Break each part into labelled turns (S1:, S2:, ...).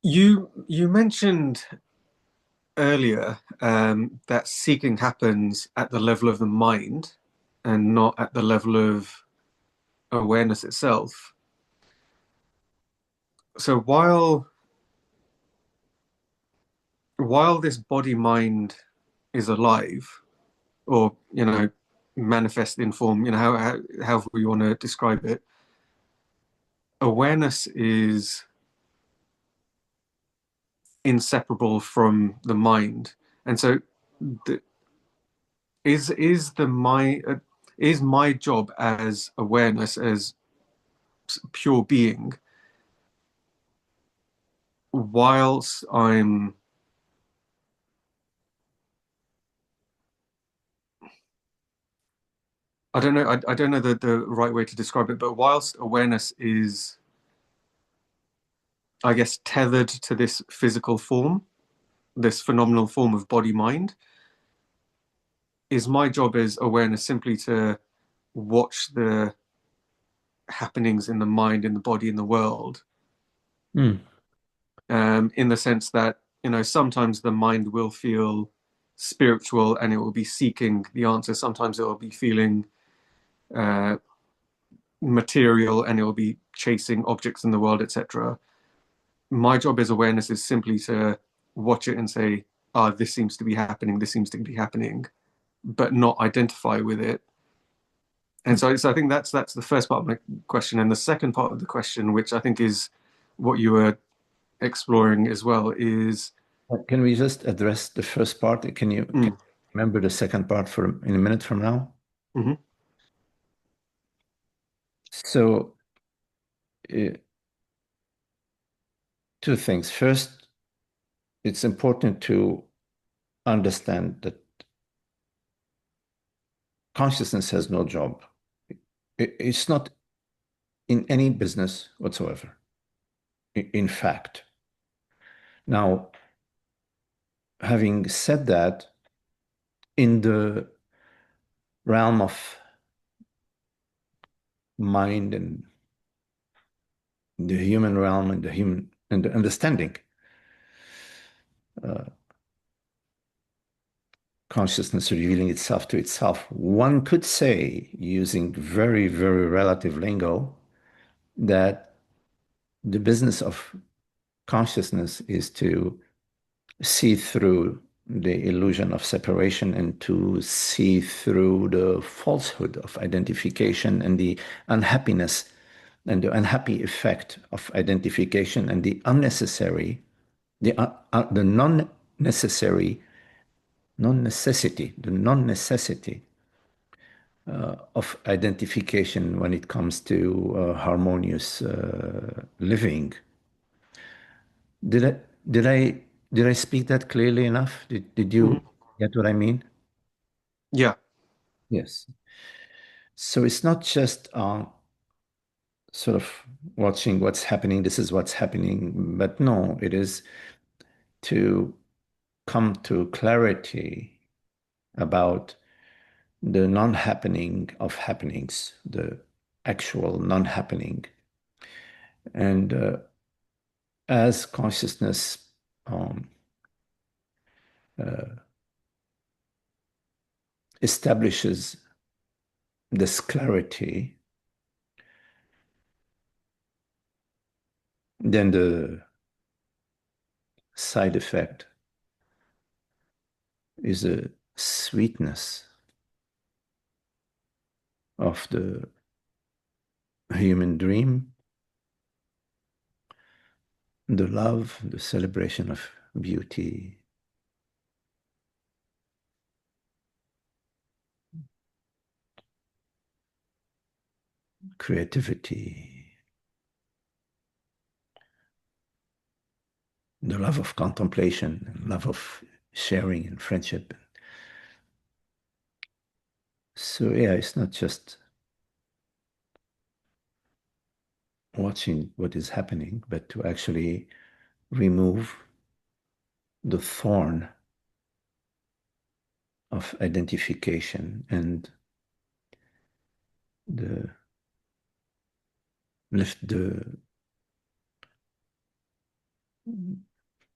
S1: You mentioned earlier that seeking happens at the level of the mind and not at the level of awareness itself. So while this body mind is alive, or manifest in form, however you want to describe it, awareness is inseparable from the mind, and so the, is the my is my job as awareness, as pure being, whilst I don't know, I don't know the right way to describe it, but whilst awareness is, I guess, tethered to this physical form, this phenomenal form of body mind, is my job as awareness simply to watch the happenings in the mind, in the body, in the world,
S2: Mm.
S1: in the sense that, sometimes the mind will feel spiritual and it will be seeking the answer. Sometimes it will be feeling uh, material and it will be chasing objects in the world, etc. My job as awareness is simply to watch it and say, ah, this seems to be happening, this seems to be happening, but not identify with it. And so I think that's the first part of my question. And the second part of the question, which I think is what you were exploring as well, is
S2: Can we just address the first part? Can
S1: mm,
S2: you remember the second part for in a minute from now?
S1: mhm,
S2: So, uh, two things. First, it's important to understand that consciousness has no job. It's not in any business whatsoever. In fact, now, having said that, in the realm of mind and the human realm and the human and the understanding, uh, consciousness revealing itself to itself, one could say, using very, very relative lingo, that the business of consciousness is to see through the illusion of separation and to see through the falsehood of identification and the unhappiness and the unhappy effect of identification and the unnecessary, the non-necessary, non-necessity, the non-necessity of identification when it comes to harmonious living. Did I did I did I speak that clearly enough? Did you
S1: mhm.
S2: get what I mean?
S1: Yeah.
S2: Yes. So it's not just sort of watching what's happening, this is what's happening, but no, it is to come to clarity about the non-happening of happenings, the actual non-happening. And as consciousness um, uh, establishes this clarity, then the side effect is a sweetness of the human dream, the love, the celebration of beauty, creativity, the love of contemplation, and love of sharing and friendship. So, yeah, it's not just watching what is happening, but to actually remove the thorn of identification and the lift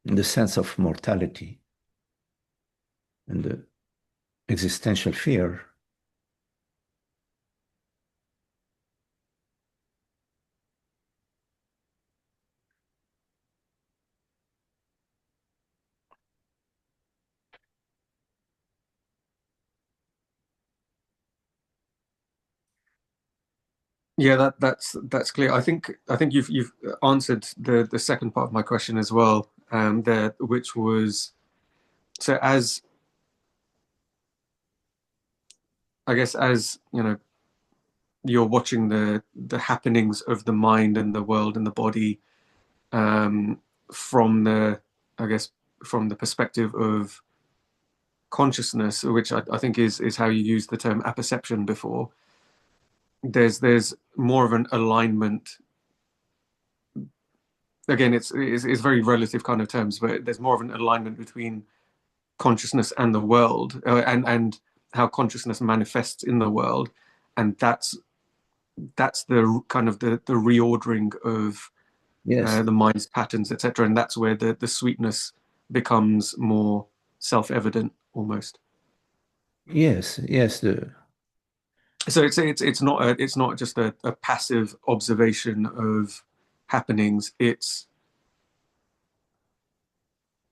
S2: the sense of mortality and the existential fear.
S1: Yeah, that's clear. I think you've answered the second part of my question as well, there, which was so as I guess as you know you're watching the happenings of the mind and the world and the body um, from the I guess from the perspective of consciousness, which I think is how you used the term apperception before. There's more of an alignment. Again, it's very relative kind of terms, but there's more of an alignment between consciousness and the world, and how consciousness manifests in the world, and that's the kind of the reordering of
S2: Yes,
S1: the mind's patterns, etc. And that's where the sweetness becomes more self-evident almost.
S2: yes, yes.
S1: So it's not just a passive observation of happenings. It's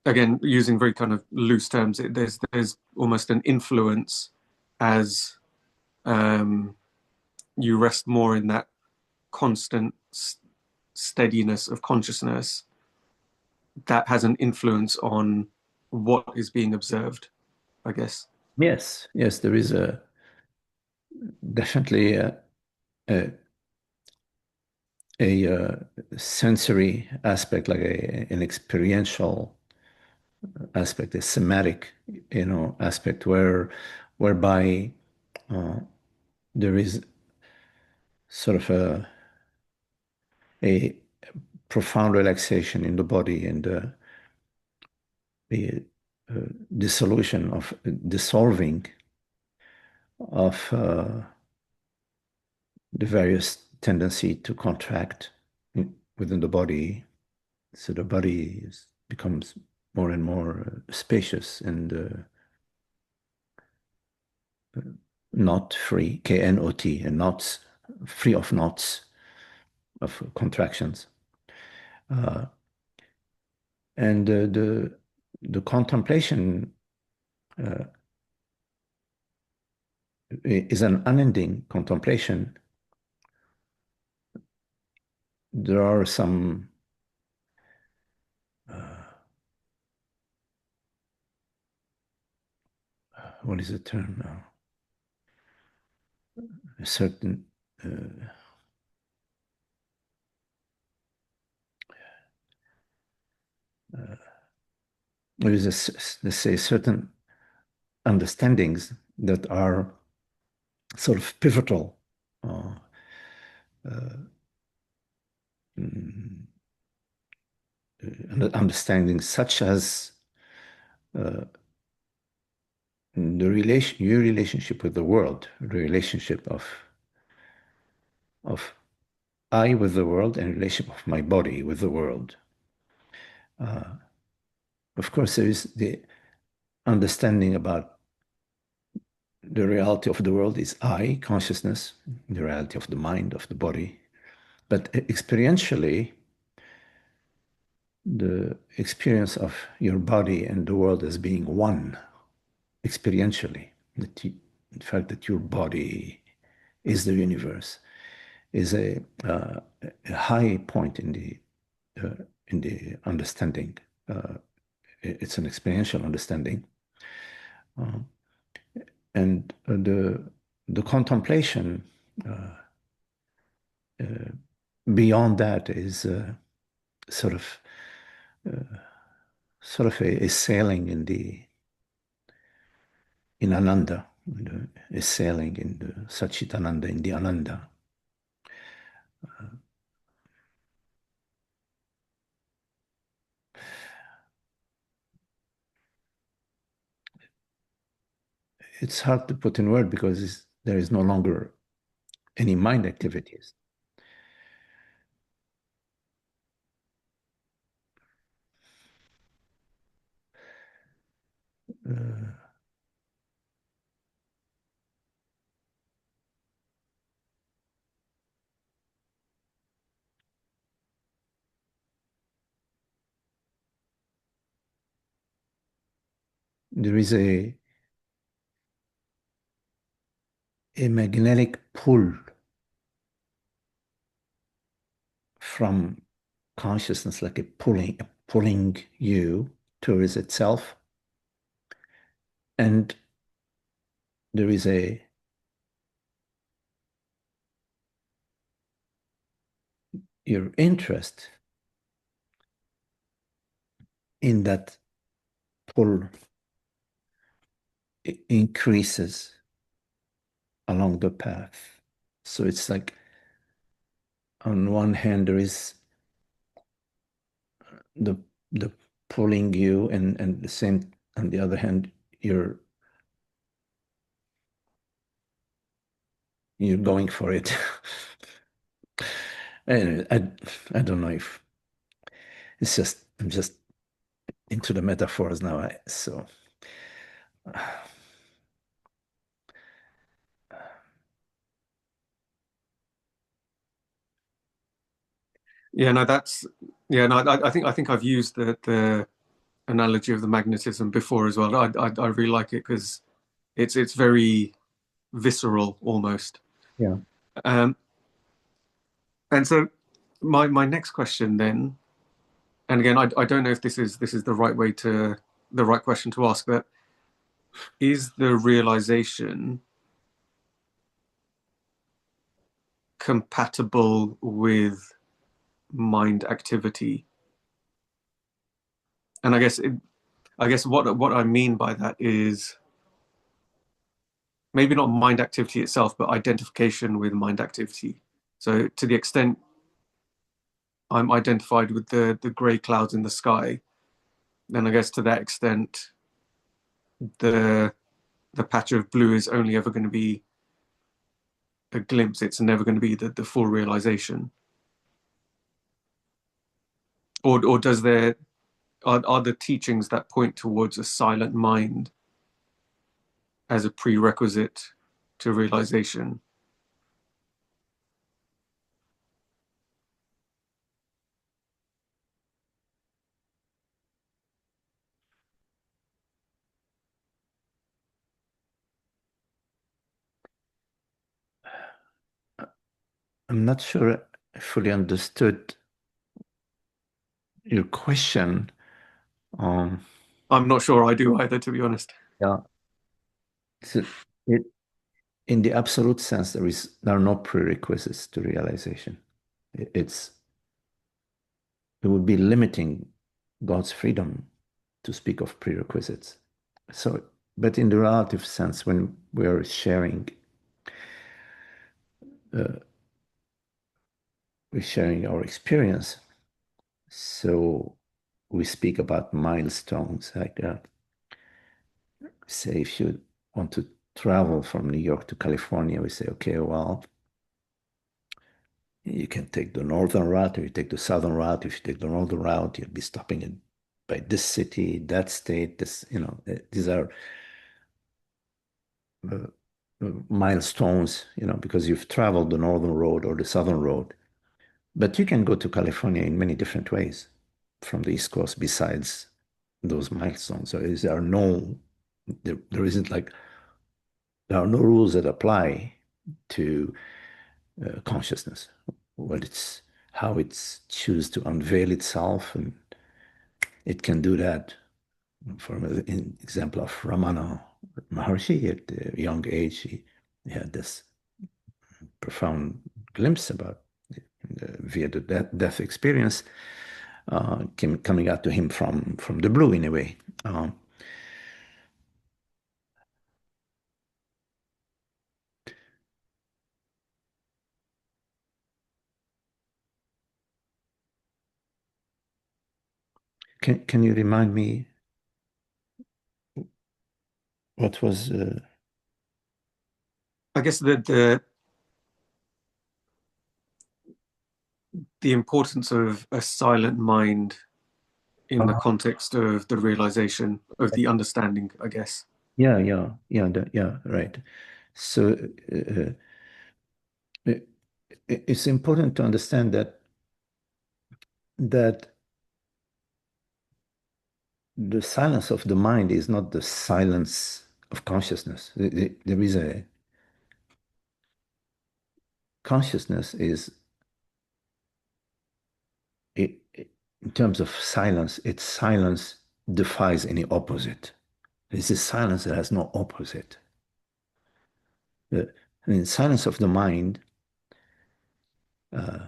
S1: again using very kind of loose terms. There's almost an influence as um, you rest more in that constant steadiness of consciousness that has an influence on what is being observed, I guess.
S2: Yes, yes. There is a definitely a, a sensory aspect, like an experiential aspect, a somatic, aspect whereby uh, there is sort of a profound relaxation in the body and the dissolution of dissolving of the various tendency to contract within the body. So the body becomes more and more spacious and knot free, K-N-O-T, and knots, free of knots of contractions. Uh, and the contemplation uh, is an unending contemplation. There are some what is the term now? A certain there is let's say certain understandings that are sort of pivotal uh, mm, understandings, such as your relationship with the world, the relationship of I with the world, and relationship of my body with the world. Of course, there is the understanding about the reality of the world is I, consciousness, the reality of the mind, of the body. But experientially, the experience of your body and the world as being one, experientially, the fact that your body is the universe, is a high point in the understanding. It's an experiential understanding, uh, and the contemplation beyond that is sort of a sailing in Ananda, a sailing in the Satchitananda, in the Ananda. It's hard to put in word because there is no longer any mind activities. Uh, there is a magnetic pull from consciousness, like pulling you towards itself. And there is your interest in that pull increases along the path. So it's like on one hand there is the the pulling you, and the same on the other hand you're going for it. Anyway, I don't know if it's just I'm just into the metaphors now. So
S1: Yeah, no, that's yeah, no, I think I've used the analogy of the magnetism before as well. I really like it because it's very visceral almost.
S2: yeah.
S1: Um, and so my next question then, and again, I don't know if this is the right way to the right question to ask, but is the realization compatible with mind activity? And I guess what I mean by that is maybe not mind activity itself, but identification with mind activity. So to the extent I'm identified with the grey clouds in the sky, then I guess to that extent the the patch of blue is only ever going to be a glimpse. It's never going to be the full realization. Or does there are the teachings that point towards a silent mind as a prerequisite to realization?
S2: I'm not sure I fully understood your question. Um,
S1: I'm not sure I do either, to be honest.
S2: yeah. So it, in the absolute sense, there are no prerequisites to realization. It's it would be limiting God's freedom to speak of prerequisites. So, but in the relative sense, when uh, we're sharing our experience, so we speak about milestones, like say if you want to travel from New York to California, we say, okay, well, you can take the northern route, or you take the southern route. If you take the northern route, you'll be stopping by this city, that state. These are uh, milestones, because you've traveled the northern road or the southern road. But you can go to California in many different ways from the East Coast besides those milestones. So there isn't like, there are no rules that apply to consciousness. Well, it's how it's choose to unveil itself, and it can do that. For an example of Ramana Maharshi, at a young age, he had this profound glimpse about via the death experience coming out to him from the blue in a way. Can you remind me what was
S1: I guess the importance of a silent mind in the context of the realization of the understanding, I guess.
S2: Yeah, right. So it, it's important to understand that the silence of the mind is not the silence of consciousness. There is a consciousness is in terms of silence, its silence defies any opposite. It's a silence that has no opposite. The, I mean, silence of the mind uh,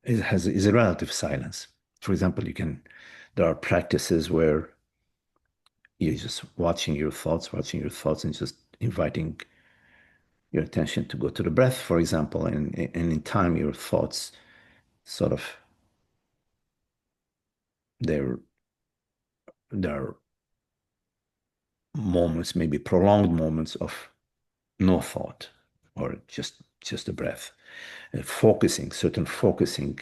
S2: is a relative silence. For example, there are practices where you're just watching your thoughts, and just inviting your attention to go to the breath, for example, and in time, your thoughts sort of there there are moments, maybe prolonged moments of no thought or just a breath. Certain focusing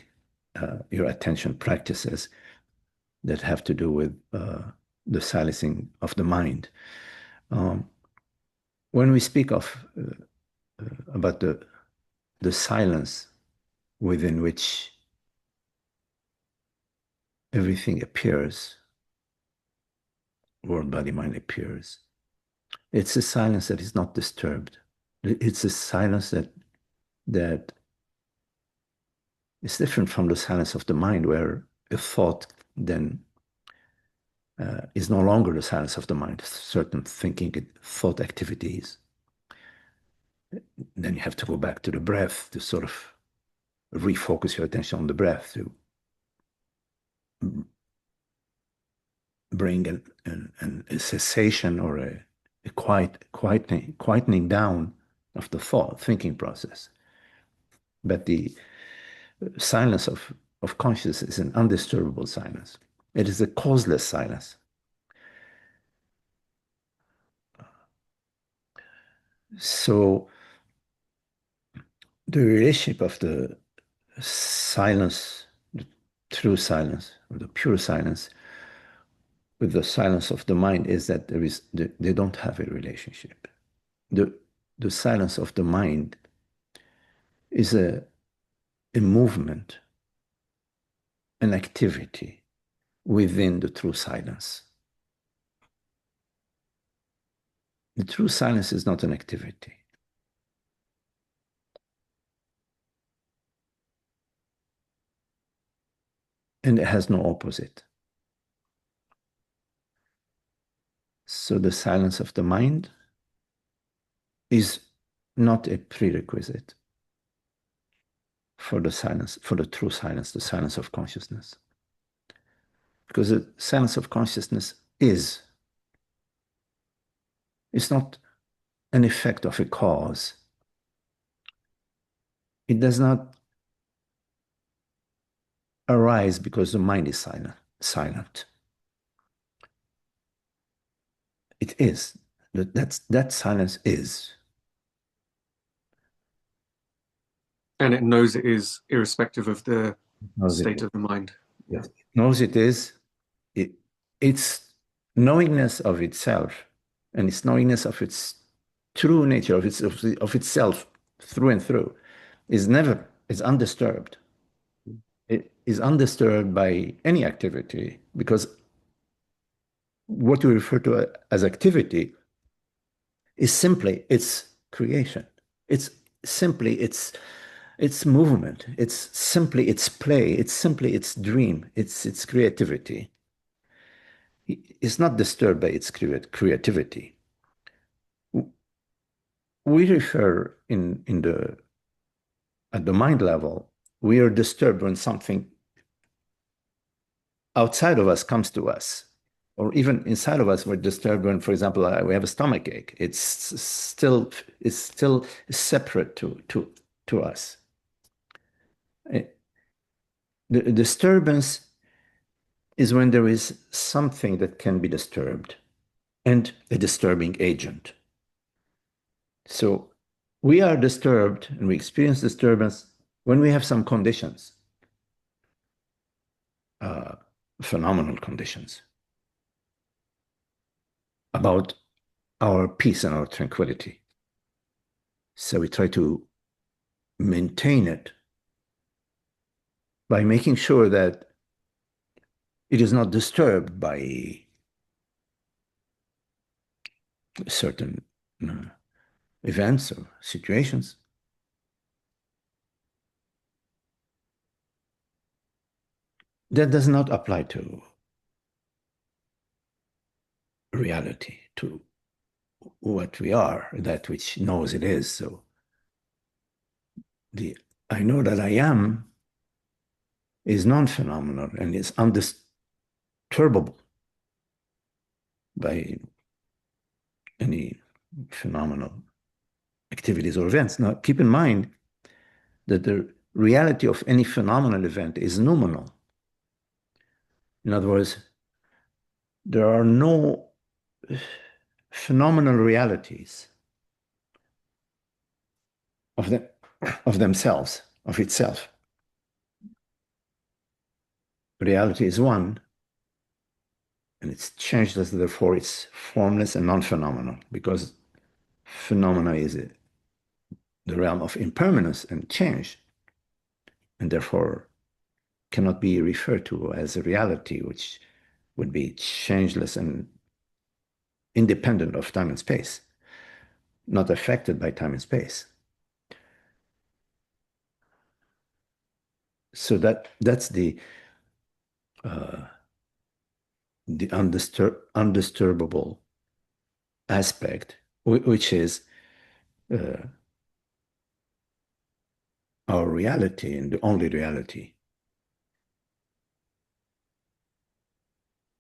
S2: your attention practices that have to do with the silencing of the mind. Um, when we speak of about the silence within which everything appears, world, body, mind appears, it's a silence that is not disturbed. It's a silence that is different from the silence of the mind, where a thought then is no longer the silence of the mind. Certain thinking, thought activities. Then you have to go back to the breath to sort of refocus your attention on the breath to bring a cessation or a quietening down of the thinking process. But the silence of consciousness is an undisturbable silence. It is a causeless silence. So the relationship of the silence, the true silence, or the pure silence, with the silence of the mind is that they don't have a relationship. The, the silence of the mind is a movement, an activity within the true silence. The true silence is not an activity. And it has no opposite. So the silence of the mind is not a prerequisite for the silence, for the true silence, the silence of consciousness. Because the silence of consciousness it's not an effect of a cause. It does not arise because the mind is silent. It is. That silence is.
S1: And it knows it is irrespective of the
S2: Knows it
S1: state
S2: is.
S1: of the mind.
S2: Yes. Knows it is. Its knowingness of itself and its knowingness of its true nature, of itself through and through, is undisturbed. It is undisturbed by any activity, because what we refer to as activity is simply its creation. It's simply its movement. It's simply its play. It's simply its dream. It's creativity. It's not disturbed by its creativity. We refer in the at the mind level, we are disturbed when something outside of us comes to us, or even inside of us, we're disturbed when, for example, we have a stomach ache. It's still separate to us. Eh, The disturbance is when there is something that can be disturbed and a disturbing agent. So we are disturbed and we experience disturbance when we have some conditions. phenomenal conditions, about our peace and our tranquility. So we try to maintain it by making sure that it is not disturbed by certain events or situations. That does not apply to reality, to what we are, that which knows it is. So the I know that I am is non-phenomenal and is undisturbable by any phenomenal activities or events. Now, keep in mind that the reality of any phenomenal event is nominal. In other words, there are no phenomenal realities of them, of themselves, of itself. Reality is one, and it's changeless, therefore it's formless and non-phenomenal, because phenomena is the realm of impermanence and change, and therefore cannot be referred to as a reality, which would be changeless and independent of time and space, not affected by time and space. So that's uh, the undisturbable aspect, which is uh, our reality and the only reality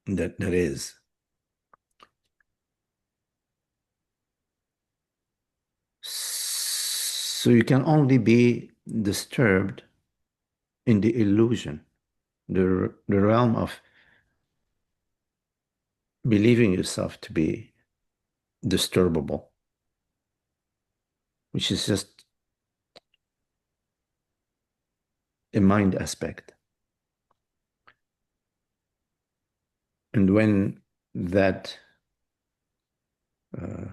S2: that is. So you can only be disturbed in the illusion, the realm of believing yourself to be disturbable, which is just a mind aspect. And when that uh,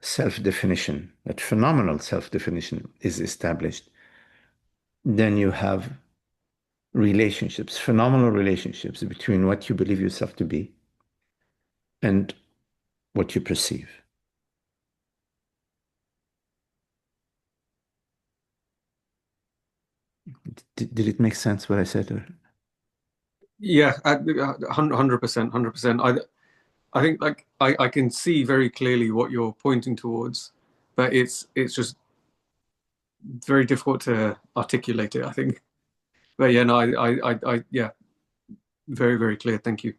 S2: self-definition, that phenomenal self-definition is established, then you have relationships, phenomenal relationships between what you believe yourself to be and what you perceive. Did it make sense what I said?
S1: Yeah, 100%, 100%. I think like I can see very clearly what you're pointing towards, but it's just very difficult to articulate it, I think. But yeah, no, yeah, very, very clear. Thank you.